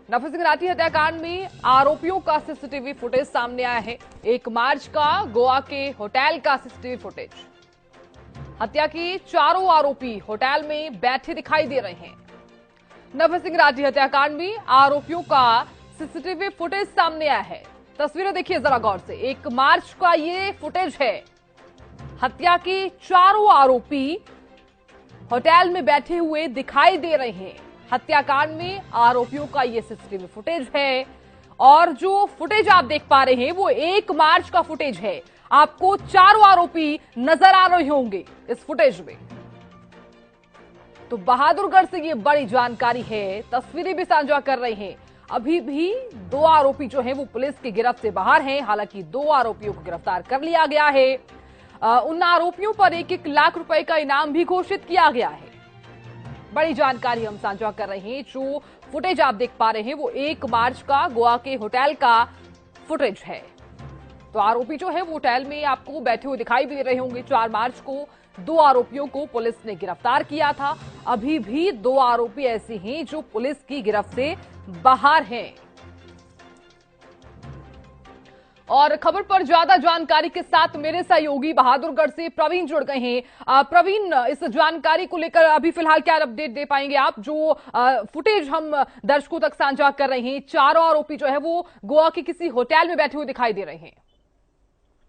नफी सिंह राठी हत्याकांड में आरोपियों का सीसीटीवी फुटेज सामने आया है। 1 मार्च का गोवा के होटल का सीसीटीवी फुटेज। हत्या के चारों आरोपी होटल में बैठे दिखाई दे रहे हैं। नफी सिंह राठी हत्याकांड में आरोपियों का सीसीटीवी फुटेज सामने आया है। तस्वीरें देखिए जरा गौर से। 1 मार्च का ये फुटेज है। हत्या के चारों आरोपी होटल में बैठे हुए दिखाई दे रहे हैं। हत्याकांड में आरोपियों का यह सीसीटीवी फुटेज है और जो फुटेज आप देख पा रहे हैं वो 1 मार्च का फुटेज है। आपको चारों आरोपी नजर आ रहे होंगे इस फुटेज में। तो बहादुरगढ़ से ये बड़ी जानकारी है, तस्वीरें भी साझा कर रहे हैं। अभी भी 2 आरोपी जो हैं वो पुलिस की गिरफ्त से बाहर हैं। हालांकि 2 आरोपियों को गिरफ्तार कर लिया गया है। उन आरोपियों पर 1-1 लाख रुपए का इनाम भी घोषित किया गया है। बड़ी जानकारी हम साझा कर रहे हैं। जो फुटेज आप देख पा रहे हैं वो 1 मार्च का गोवा के होटल का फुटेज है। तो आरोपी जो है वो होटल में आपको बैठे हुए दिखाई भी दे रहे होंगे। 4 मार्च को 2 आरोपियों को पुलिस ने गिरफ्तार किया था। अभी भी 2 आरोपी ऐसे हैं जो पुलिस की गिरफ्त से बाहर हैं। और खबर पर ज्यादा जानकारी के साथ मेरे सहयोगी बहादुरगढ़ से प्रवीण जुड़ गए हैं। प्रवीण, इस जानकारी को लेकर अभी फिलहाल क्या अपडेट दे पाएंगे आप? जो फुटेज हम दर्शकों तक साझा कर रहे हैं, चारों आरोपी जो है वो गोवा के किसी होटल में बैठे हुए दिखाई दे रहे हैं।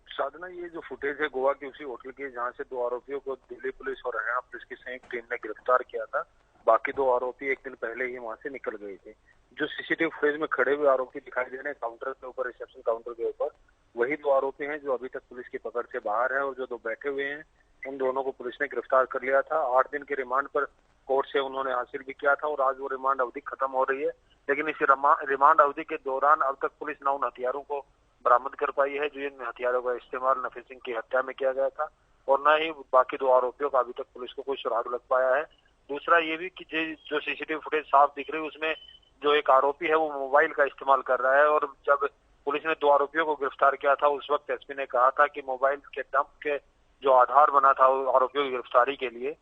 साधना, ये जो फुटेज है गोवा के उसी होटल की, जहां से 2 आरोपियों को दिल्ली पुलिस और हरियाणा पुलिस की संयुक्त टीम ने गिरफ्तार किया था। बाकी 2 आरोपी 1 दिन पहले ही वहां से निकल गए थे। जो सीसीटीवी फुटेज में खड़े हुए आरोपी दिखाई दे रहे हैं काउंटर के ऊपर, रिसेप्शन काउंटर के ऊपर, वही 2 आरोपी हैं जो अभी तक पुलिस की पकड़ से बाहर है। और जो 2 बैठे हुए हैं उन दोनों को पुलिस ने गिरफ्तार कर लिया था। 8 दिन के रिमांड पर कोर्ट से उन्होंने हासिल भी किया था और आज वो रिमांड अवधि खत्म हो रही है। लेकिन इस रिमांड अवधि के दौरान अब तक पुलिस 9 हथियारों को बरामद कर पाई है, जो इन हथियारों का इस्तेमाल नफी सिंह की हत्या में किया गया था। और न ही बाकी 2 आरोपियों का अभी तक पुलिस को कोई सुराग लग पाया है। दूसरा ये भी कि जो सीसीटीवी फुटेज साफ दिख रही है उसमें जो एक आरोपी है वो मोबाइल का इस्तेमाल कर रहा है। और जब पुलिस ने 2 आरोपियों को गिरफ्तार किया था उस वक्त एसपी ने कहा था कि मोबाइल के डंप के जो आधार बना था आरोपियों की गिरफ्तारी के लिए,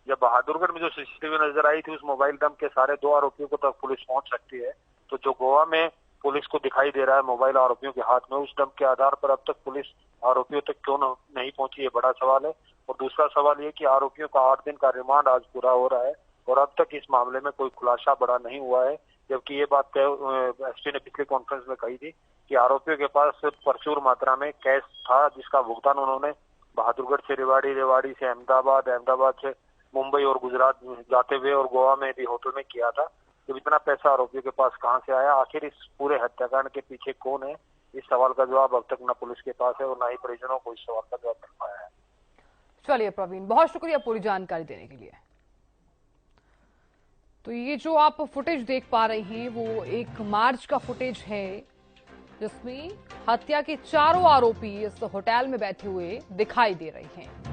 जब बहादुरगढ़ में जो सीसीटीवी नजर आई थी उस मोबाइल डंप के सारे 2 आरोपियों को तक पुलिस पहुंच सकती है। तो जो गोवा में पुलिस को दिखाई दे रहा है मोबाइल आरोपियों के हाथ में, उस डंप के आधार पर अब तक पुलिस आरोपियों तक क्यों नहीं पहुंची, ये बड़ा सवाल है। और दूसरा सवाल ये कि आरोपियों का 8 दिन का रिमांड आज पूरा हो रहा है और अब तक इस मामले में कोई खुलासा बड़ा नहीं हुआ है। जबकि ये बात एसपी ने पिछले कॉन्फ्रेंस में कही थी कि आरोपियों के पास प्रचुर मात्रा में कैश था, जिसका भुगतान उन्होंने बहादुरगढ़ से रेवाड़ी, रेवाड़ी से अहमदाबाद, अहमदाबाद से मुंबई और गुजरात जाते हुए और गोवा में भी होटल में किया था। तो इतना पैसा आरोपियों के पास कहां से आया? आखिर इस पूरे हत्याकांड के पीछे कौन है? इस सवाल का जवाब अब तक न पुलिस के पास है और न ही परिजनों को इस सवाल का जवाब मिल पाया है। चलिए प्रवीण, बहुत शुक्रिया पूरी जानकारी देने के लिए। तो ये जो आप फुटेज देख पा रहे हैं वो 1 मार्च का फुटेज है, जिसमें हत्या के चारों आरोपी इस होटल में बैठे हुए दिखाई दे रहे हैं।